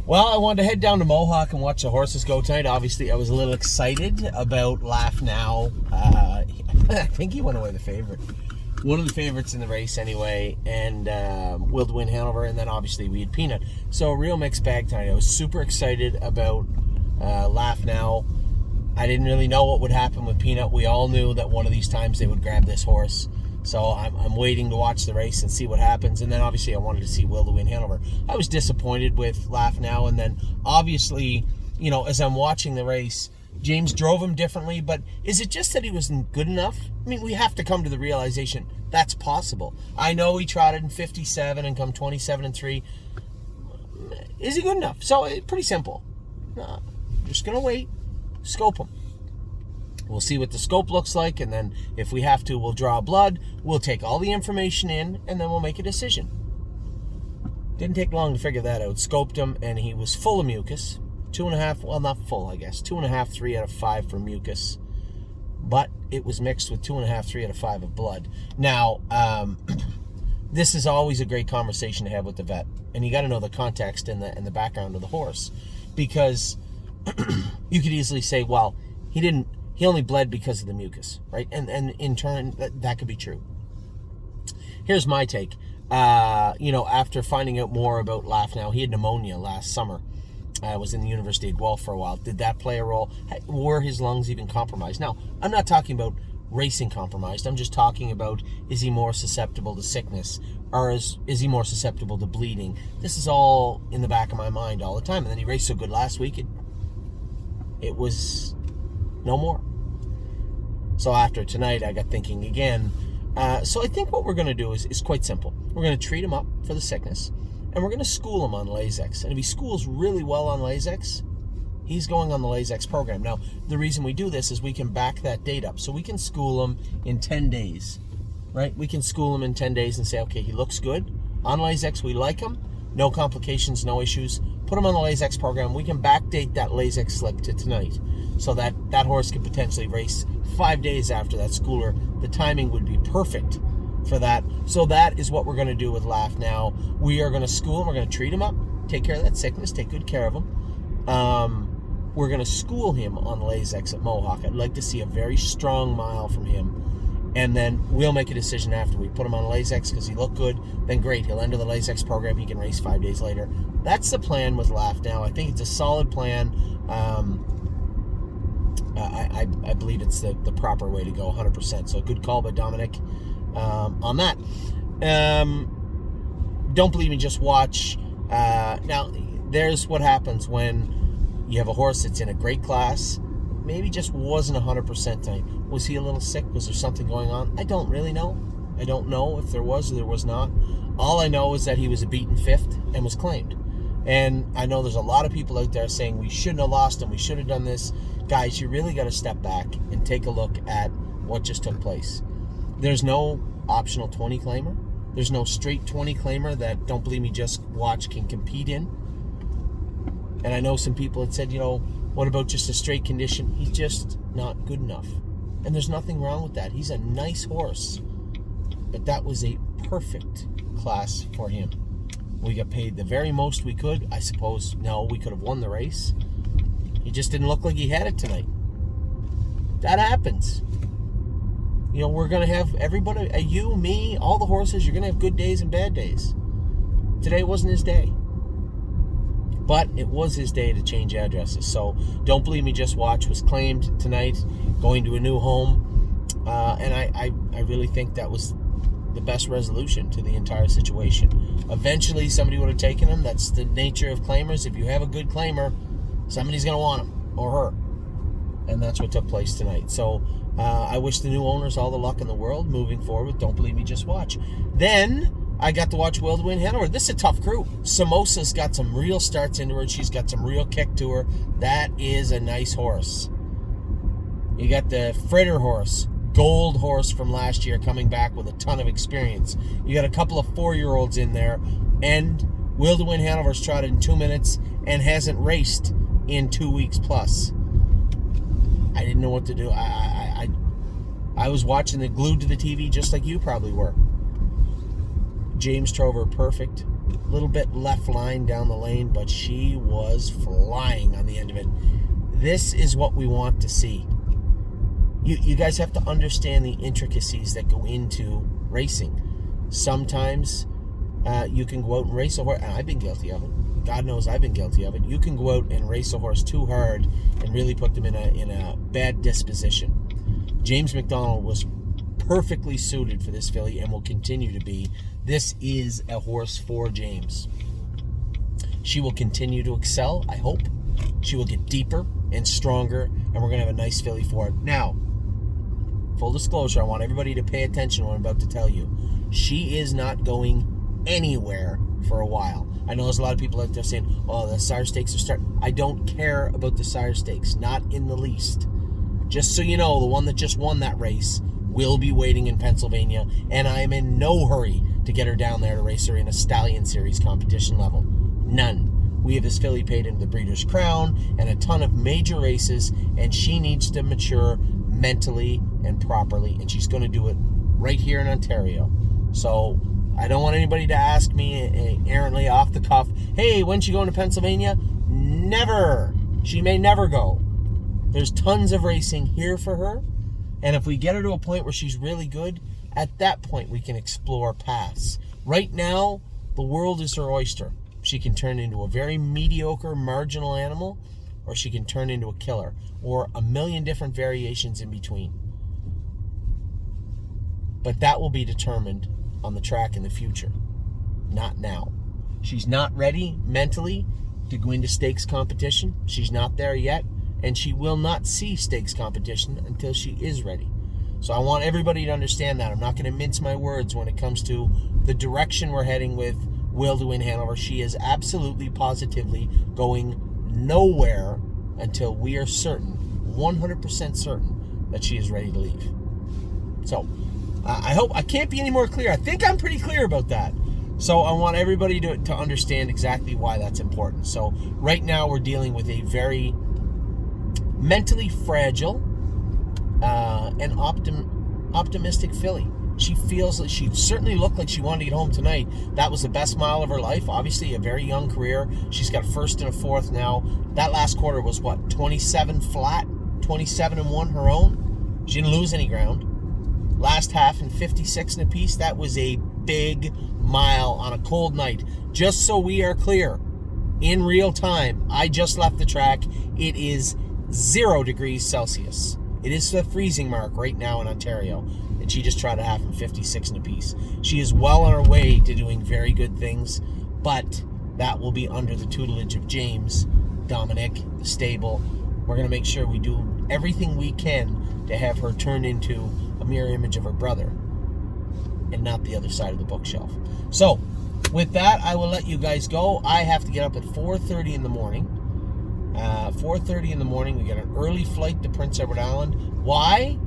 Well, I wanted to head down to Mohawk and watch the horses go tonight. Obviously, I was a little excited about Laugh Now. I think he went away the favorite. One of the favorites in the race anyway, and Will to Win Hanover, and then obviously we had Peanut. So a real mixed bag tonight. I was super excited about Laugh Now. I didn't really know what would happen with Peanut. We all knew that one of these times they would grab this horse. So I'm waiting to watch the race and see what happens. And then obviously I wanted to see Will to Win Hanover. I was disappointed with Laugh Now. And then obviously, you know, as I'm watching the race, James drove him differently. But is it just that he wasn't good enough? I mean, we have to come to the realization that's possible. I know he trotted in 57 and come 27-3. Is he good enough? So it's pretty simple. Just going to wait. Scope him. We'll see what the scope looks like, and then if we have to, we'll draw blood. We'll take all the information in, and then we'll make a decision. Didn't take long to figure that out. Scoped him, and he was full of mucus. 2.5, well, not full, I guess. 2.5, 3 out of 5 for mucus. But it was mixed with 2.5, 3 out of 5 of blood. Now, this is always a great conversation to have with the vet, and you got to know the context and the background of the horse, because you could easily say, well, he only bled because of the mucus, right? And in turn, that could be true. Here's my take. After finding out more about Laugh Now, he had pneumonia last summer. Was in the University of Guelph for a while. Did that play a role? Were his lungs even compromised? Now, I'm not talking about racing compromised. I'm just talking about, is he more susceptible to sickness? Or is he more susceptible to bleeding? This is all in the back of my mind all the time. And then he raced so good last week, it was no more. So after tonight, I got thinking again. So I think what we're going to do is quite simple. We're going to treat him up for the sickness, and we're going to school him on Lasix. And if he schools really well on Lasix, he's going on the Lasix program. Now, the reason we do this is we can back that date up. So we can school him in 10 days, right? We can school him in 10 days and say, okay, he looks good. On Lasix, we like him. No complications, no issues. Put him on the Lasix program. We can backdate that Lasix slip to tonight, so that horse could potentially race 5 days after that schooler. The timing would be perfect for that. So that is what we're going to do with Laugh Now. We are going to school him. We're going to treat him up, take care of that sickness, take good care of him. We're going to school him on Lasix at Mohawk. I'd like to see a very strong mile from him. And then we'll make a decision after we put him on Lasix because he looked good. Then great, he'll enter the Lasix program. He can race 5 days later. That's the plan with Laugh Now. I think it's a solid plan. I believe it's the proper way to go, 100%. So good call by Dominic on that. Don't believe me, just watch. Now, there's what happens when you have a horse that's in a great class, maybe just wasn't 100% tonight. Was he a little sick? Was there something going on? I don't really know. I don't know if there was or there was not. All I know is that he was a beaten fifth and was claimed. And I know there's a lot of people out there saying we shouldn't have lost him, we should have done this. Guys, you really got to step back and take a look at what just took place. There's no optional 20 claimer. There's no straight 20 claimer that Don't Believe Me Just Watch can compete in. And I know some people had said, what about just a straight condition? He's just not good enough. And there's nothing wrong with that. He's a nice horse. But that was a perfect class for him. We got paid the very most we could. I suppose, no, we could have won the race. He just didn't look like he had it tonight. That happens. We're going to have everybody, you, me, all the horses, you're going to have good days and bad days. Today wasn't his day. But it was his day to change addresses. So Don't Believe Me Just Watch was claimed tonight, going to a new home. And I really think that was the best resolution to the entire situation. Eventually, somebody would have taken him. That's the nature of claimers. If you have a good claimer, somebody's going to want him or her. And that's what took place tonight. So I wish the new owners all the luck in the world moving forward. Don't Believe Me Just Watch. Then I got to watch Will to Win Hanover. This is a tough crew. Samosa's got some real starts into her. She's got some real kick to her. That is a nice horse. You got the Fritter horse, gold horse from last year, coming back with a ton of experience. You got a couple of 4-year-olds in there. And Will to Win Hanover's trotted in 2 minutes and hasn't raced in 2 weeks plus. I didn't know what to do. I was watching it glued to the TV just like you probably were. James Trover, perfect. little bit left line down the lane, but she was flying on the end of it. This is what we want to see. You guys have to understand the intricacies that go into racing. Sometimes you can go out and race a horse, and I've been guilty of it. God knows I've been guilty of it. You can go out and race a horse too hard and really put them in a bad disposition. James McDonald was perfectly suited for this filly and will continue to be. This is a horse for James. She will continue to excel, I hope. She will get deeper and stronger, and we're going to have a nice filly for it. Now, full disclosure, I want everybody to pay attention to what I'm about to tell you. She is not going anywhere for a while. I know there's a lot of people out there saying, oh, the sire stakes are starting. I don't care about the sire stakes, not in the least. Just so you know, the one that just won that race will be waiting in Pennsylvania, and I am in no hurry to get her down there to race her in a Stallion Series competition level. None. We have this filly paid into the Breeders' Crown and a ton of major races, and she needs to mature mentally and properly, and she's going to do it right here in Ontario. So I don't want anybody to ask me errantly off the cuff, hey, when's she going to Pennsylvania? Never. She may never go. There's tons of racing here for her, and if we get her to a point where she's really good, at that point we can explore paths. Right now, the world is her oyster. She can turn into a very mediocre, marginal animal, or she can turn into a killer, or a million different variations in between. But that will be determined on the track in the future, not now. She's not ready mentally to go into stakes competition. She's not there yet, and she will not see stakes competition until she is ready. So I want everybody to understand that. I'm not going to mince my words when it comes to the direction we're heading with Will to Win Hanover. She is absolutely, positively going nowhere until we are certain, 100% certain, that she is ready to leave. So I hope I can't be any more clear. I think I'm pretty clear about that. So I want everybody to understand exactly why that's important. So right now we're dealing with a very mentally fragile and optimistic filly. She feels like she certainly looked like she wanted to get home tonight. That was the best mile of her life. Obviously, a very young career. She's got a first and a fourth now. That last quarter was what, 27 flat, 27-1 her own. She didn't lose any ground. Last half in 56 and a piece. That was a big mile on a cold night. Just so we are clear, in real time, I just left the track. It is 0 degrees Celsius. It is the freezing mark right now in Ontario, and she just tried a half in 56 and a piece. She is well on her way to doing very good things, but that will be under the tutelage of James, Dominic, the stable. We're going to make sure we do everything we can to have her turn into a mirror image of her brother and not the other side of the bookshelf. So with that, I will let you guys go. I have to get up at 4:30 in the morning. 4:30 in the morning. We got an early flight to Prince Edward Island. Why?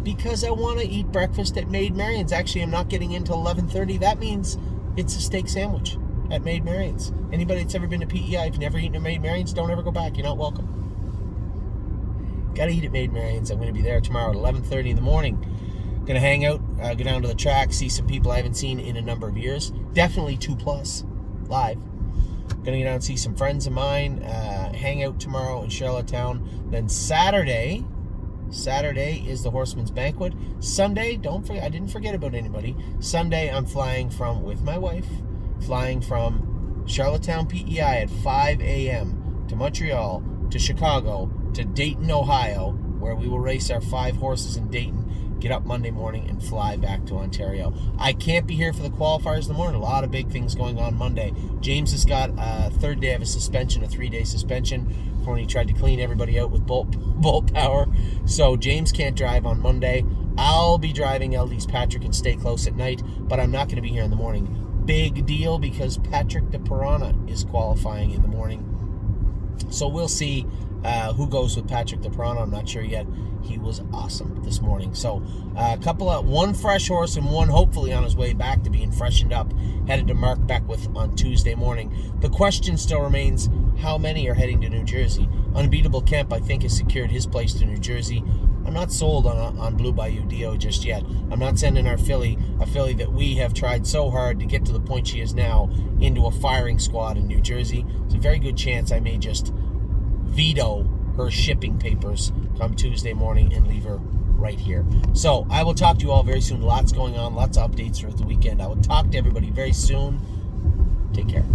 Because I want to eat breakfast at Maid Marian's. Actually, I'm not getting in until 11:30. That means it's a steak sandwich at Maid Marian's. Anybody that's ever been to PEI, if you've never eaten at Maid Marian's, don't ever go back. You're not welcome. Got to eat at Maid Marian's. I'm going to be there tomorrow at 11:30 in the morning. Going to hang out, go down to the track, see some people I haven't seen in a number of years. Definitely 2+ live. Going to go down and see some friends of mine, hang out tomorrow in Charlottetown. Then Saturday is the Horseman's Banquet. Sunday, don't forget, I didn't forget about anybody. Sunday, I'm flying with my wife, flying from Charlottetown, PEI at 5 a.m. to Montreal, to Chicago, to Dayton, Ohio, where we will race our 5 horses in Dayton, get up Monday morning, and fly back to Ontario. I can't be here for the qualifiers in the morning. A lot of big things going on Monday. James has got a 3rd day of a suspension, a 3-day suspension, for when he tried to clean everybody out with bolt power. So James can't drive on Monday. I'll be driving LD's Patrick and Stay Close at night, but I'm not going to be here in the morning. Big deal, because Patrick de Pirana is qualifying in the morning. So we'll see who goes with Patrick de Pirana. I'm not sure yet. He was awesome this morning. So one fresh horse and one hopefully on his way back to being freshened up, headed to Mark Beckwith on Tuesday morning. The question still remains, how many are heading to New Jersey? Unbeatable Kemp, I think, has secured his place to New Jersey. I'm not sold on Blue Bayou Dio just yet. I'm not sending our filly, a filly that we have tried so hard to get to the point she is now, into a firing squad in New Jersey. There's a very good chance I may just veto her shipping papers come Tuesday morning and leave her right here. So I will talk to you all very soon. Lots going on, lots of updates throughout the weekend. I will talk to everybody very soon. Take care.